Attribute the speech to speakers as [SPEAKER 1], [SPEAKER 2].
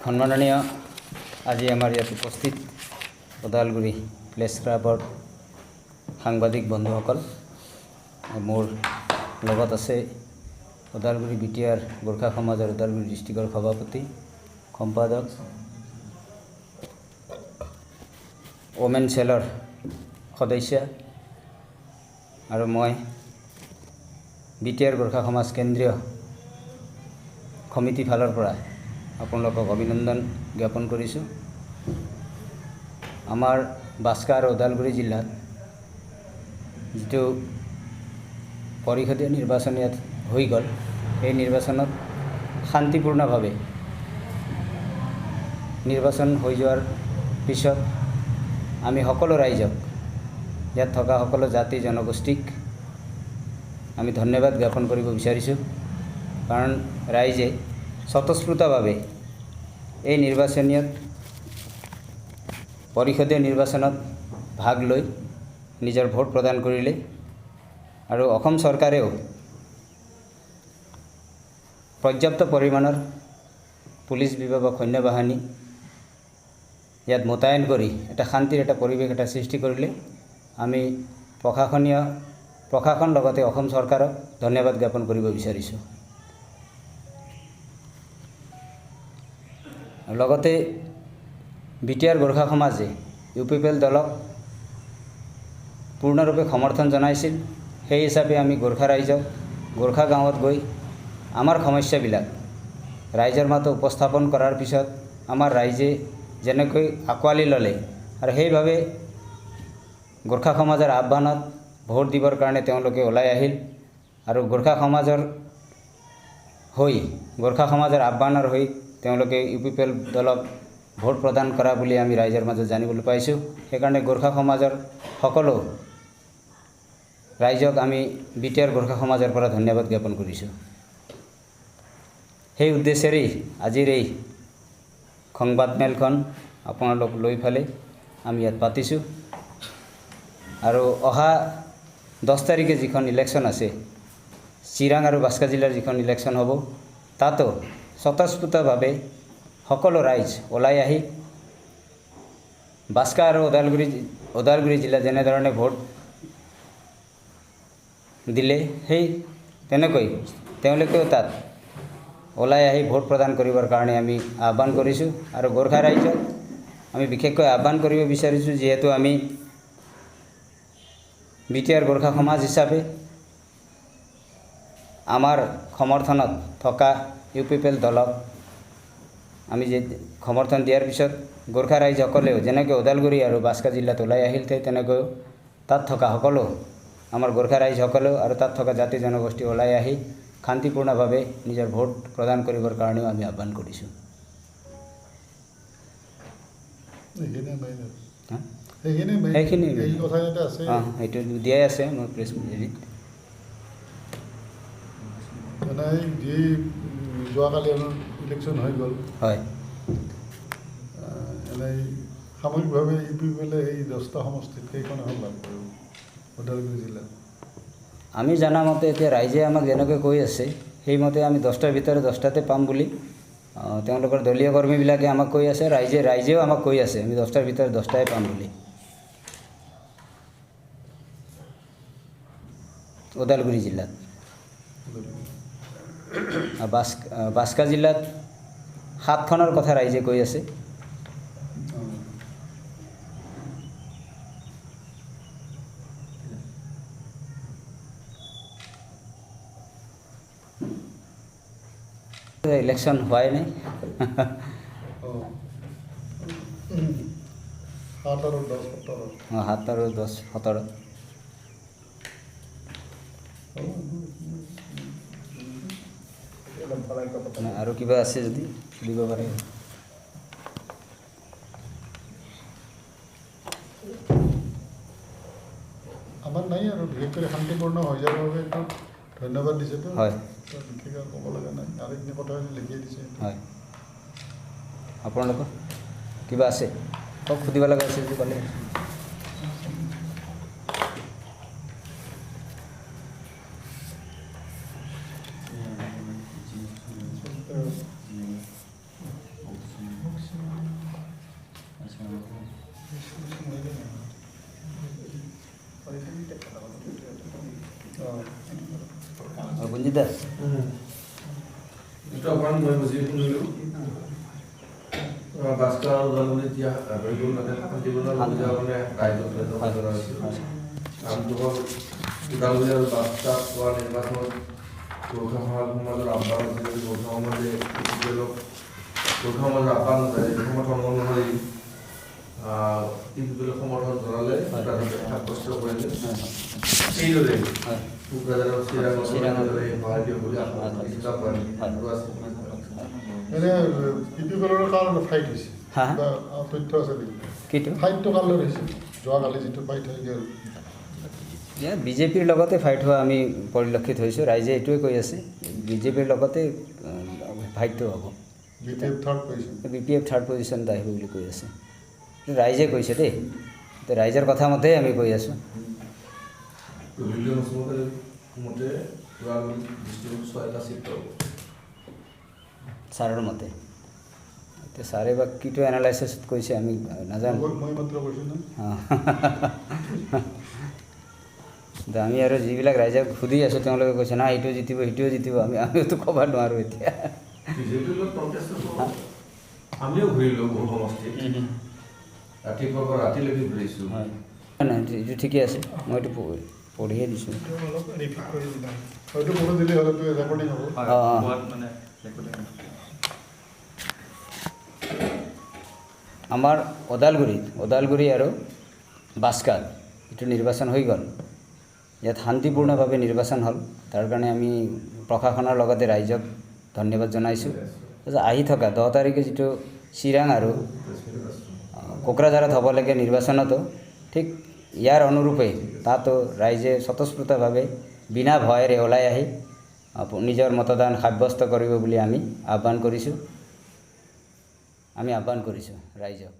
[SPEAKER 1] সন্মাননীয় আজি আমাৰ ইয়াত উপস্থিত ওদালগুৰি প্ৰেছ ক্লাবৰ সাংবাদিক বন্ধুসকল, মোৰ লগত আছে ওদালগুৰি বিটিআৰ গোৰ্খা সমাজৰ ওদালগুৰি ডিষ্ট্ৰিক্টৰ সভাপতি সম্পাদক ওমেন সেলৰ সদস্য আৰু মই বিটিআৰ গোৰ্খা সমাজ কেন্দ্ৰীয় কমিটি ফালৰ পৰা আপোনালোকক অভিনন্দন জ্ঞাপন কৰিছোঁ। আমাৰ বাস্কা আৰু ওদালগুৰি জিলাত যিটো পৰিষদীয় নিৰ্বাচন ইয়াত হৈ গ'ল, এই নিৰ্বাচনত শান্তিপূৰ্ণভাৱে নিৰ্বাচন হৈ যোৱাৰ পিছত আমি সকলো ৰাইজক, ইয়াত থকা সকলো জাতি জনগোষ্ঠীক আমি ধন্যবাদ জ্ঞাপন কৰিব বিচাৰিছোঁ। কাৰণ ৰাইজে স্বতঃস্ফূৰ্তভাৱে এই পৰিষদীয় নিৰ্বাচনত ভাগ লৈ নিজৰ ভোট প্ৰদান কৰিলে আৰু অসম চৰকাৰেও পৰ্যাপ্ত পৰিমাণৰ পুলিচ বিভাগ বা সৈন্য বাহিনী ইয়াত মোতায়েন কৰি এটা শান্তিৰ এটা পৰিৱেশ এটা সৃষ্টি কৰিলে। আমি প্ৰশাসন লগতে অসম চৰকাৰক ধন্যবাদ জ্ঞাপন কৰিব বিচাৰিছোঁ। লগতে বিটিআৰ গোৰ্খা সমাজে UPPL দলক পূৰ্ণৰূপে সমৰ্থন জনাইছিল। সেই হিচাপে আমি গোৰ্খা ৰাইজক গোৰ্খা গাঁৱত গৈ আমাৰ সমস্যাবিলাক ৰাইজৰ মাজত উপস্থাপন কৰাৰ পিছত আমাৰ ৰাইজে যেনেকৈ আঁকোৱালি ল'লে আৰু সেইভাৱে গোৰ্খা সমাজৰ আহ্বানত ভোট দিবৰ কাৰণে তেওঁলোকে ওলাই আহিল আৰু গোৰ্খা সমাজৰ আহ্বানৰ হৈ তেওঁলোকে UPPL দলক ভোট প্ৰদান কৰা বুলি আমি ৰাইজৰ মাজত জানিবলৈ পাইছোঁ। সেইকাৰণে গোৰ্খা সমাজৰ সকলো ৰাইজক আমি বিটিআৰ গোৰ্খা সমাজৰ পৰা ধন্যবাদ জ্ঞাপন কৰিছোঁ। সেই উদ্দেশ্যেৰেই আজিৰ এই সংবাদমেলখন আপোনালোক লৈ পেলাই আমি ইয়াত পাতিছোঁ। আৰু অহা 10 তাৰিখে যিখন ইলেকশ্যন আছে, চিৰাং আৰু বাস্কা জিলাৰ যিখন ইলেকশ্যন হ'ব, তাতো স্বতঃস্ফূৰ্তভাৱে সকলো ৰাইজ ওলাই আহি বাস্কা আৰু ওদালগুৰি জিলা যেনেধৰণে ভোট দিলে, সেই তেনেকৈ তেওঁলোকেও তাত ওলাই আহি ভোট প্ৰদান কৰিবৰ কাৰণে আমি আহ্বান কৰিছোঁ। আৰু গোৰ্খা ৰাইজক আমি বিশেষকৈ আহ্বান কৰিব বিচাৰিছোঁ, যিহেতু আমি বিটিআৰ গোৰ্খা সমাজ হিচাপে আমাৰ সমৰ্থনত থকা UPPL দলক আমি যে সমৰ্থন দিয়াৰ পিছত গোৰ্খা ৰাইজসকলেও যেনেকৈ ওদালগুৰি আৰু বাস্কা জিলাত ওলাই আহিল, তেনেকৈ তাত থকা সকলো আমাৰ গোৰ্খা ৰাইজসকলেও আৰু তাত থকা জাতি জনগোষ্ঠী ওলাই আহি শান্তিপূৰ্ণভাৱে নিজৰ ভোট প্ৰদান কৰিবৰ কাৰণেও আমি আহ্বান কৰিছোঁ। সেইখিনি সেইটো দিয়াই আছে মোৰ প্ৰেছ হেৰিত।
[SPEAKER 2] যোৱাকালি ইলেকশ্যন হৈ গ'ল,
[SPEAKER 1] হয়,
[SPEAKER 2] এনেই সামগ্ৰিকভাৱে UPPL এই 10টা সমষ্টিত কেইখন এখন লাভ কৰিব ওদালগুৰি জিলাত?
[SPEAKER 1] আমি জানামতে এতিয়া ৰাইজে আমাক যেনেকৈ কৈ আছে, সেইমতে আমি 10টাৰ ভিতৰত 10টাতে পাম বুলি তেওঁলোকৰ দলীয় কৰ্মীবিলাকে আমাক কৈ আছে। ৰাইজেও আমাক কৈ আছে আমি 10টাৰ ভিতৰত 10টাই পাম বুলি। ওদালগুৰি জিলাত বাস্কা জিলাত 7খনৰ কথা ৰাইজে কৈ আছে। ইলেকশ্যন হোৱাই নাই।
[SPEAKER 2] 7 আৰু 10,
[SPEAKER 1] 17। আৰু কিবা আছে যদি দিব পাৰে।
[SPEAKER 2] আমাৰ নাই আৰু বিশেষকৈ শান্তিপূৰ্ণ হৈ যোৱাৰ বাবে একদম ধন্যবাদ দিছেতো।
[SPEAKER 1] হয়,
[SPEAKER 2] বিশেষ আৰু ক'ব লগা নাই, আৰু এইখিনি কথা লিখিয়ে দিছে।
[SPEAKER 1] হয়, আপোনালোকৰ কিবা আছে কওক, সুধিব লগা আছে যদি ক'লে। বিদা
[SPEAKER 3] যিটো অকণমান মই বুজি শুনিলোঁ বাস্কাৰ ওদালগুৰি এতিয়া হৈ গ'ল তাতে শান্তিপূৰ্ণ পূজা মানে ৰাইজক ধন্যবাদ জনাইছোঁ নামটো হ'ল ওদালগুৰি আৰু বাস্কাৰ হোৱা নিৰ্বাচনত গোৰ্খা সমাজৰ আহ্বান আছিল গোৰ্খা সমাজে গোৰ্খা সমাজৰ আহ্বান সমৰ্থন অনুসৰি ইউপিপিএলক সমৰ্থন জনালে তাতে সাব্যস্ত কৰিলে সেইদৰে কোকৰাঝাৰৰ চিৰাঙৰ সহায় দিয়ক বুলি
[SPEAKER 2] এনে ইউপিপিএলৰ কাৰণে ফাইট হৈছে
[SPEAKER 1] হা?
[SPEAKER 2] কিবা তথ্য আছে নেকি
[SPEAKER 1] কিটো
[SPEAKER 2] ফাইটটো কালৈ হৈছে যোৱাকালি যিটো ফাইট হৈ গ'ল
[SPEAKER 1] ইয়াত বিজেপিৰ লগতে ফাইট হোৱা আমি পৰিলক্ষিত হৈছোঁ ৰাইজে এইটোৱে কৈ আছে বিজেপিৰ লগতে ফাইটটো হ'ব
[SPEAKER 2] BPF third position
[SPEAKER 1] BPF third পজিশ্যনত আহিব বুলি কৈ আছে ৰাইজে কৈছে দেই তো ৰাইজৰ কথা মতেই আমি কৈ আছোঁ
[SPEAKER 3] ৰিলিজন মতে ওদালগুৰি ডিষ্ট্ৰিক্টত 6টা চিট পাব
[SPEAKER 1] ছাৰৰ মতে এতিয়া ছাৰে বা কিটো এনালাইচিছত কৈছে আমি নাজানো
[SPEAKER 2] মই মাত্ৰ কৈছোঁ না
[SPEAKER 1] আমি আৰু যিবিলাক ৰাইজক সুধি আছোঁ তেওঁলোকে কৈছে না এইটো জিতিব সেইটোও জিতিব আমিওতো ক'ব নোৱাৰোঁ এতিয়া
[SPEAKER 3] বিজেপিৰ লগত কণ্টেষ্ট আমিও ঘূৰিলোঁ বহু সমষ্টিত ৰাতিপুৱাৰ পৰা ৰাতিলৈকে ঘূৰিছোঁ
[SPEAKER 1] হয় নাই এইটো ঠিকেই আছে মই এইটো পঢ়িয়ে দিছোঁ
[SPEAKER 2] অলপ ৰিপিট কৰি দিবা হয়তো কোনো দিলে হ'লে ৰেকৰ্ডিং হ'ব
[SPEAKER 1] আমাৰ ওদালগুৰি আৰু বাস্কাৰ এইটো নিৰ্বাচন হৈ গ'ল ইয়াত শান্তিপূৰ্ণভাৱে নিৰ্বাচন হ'ল তাৰ কাৰণে আমি প্ৰশাসনৰ লগতে ৰাইজক ধন্যবাদ জনাইছোঁ আহি থকা 10 তাৰিখে যিটো চিৰাং আৰু কোকৰাঝাৰত হ'বলগীয়া নিৰ্বাচনতো ঠিক ইয়াৰ অনুৰূপেই তাতো ৰাইজে স্বতঃস্ফূৰ্তভাৱে বিনা ভয়েৰে ওলাই আহি নিজৰ মতদান সাব্যস্ত কৰিব বুলি আমি আহ্বান কৰিছোঁ ৰাইজক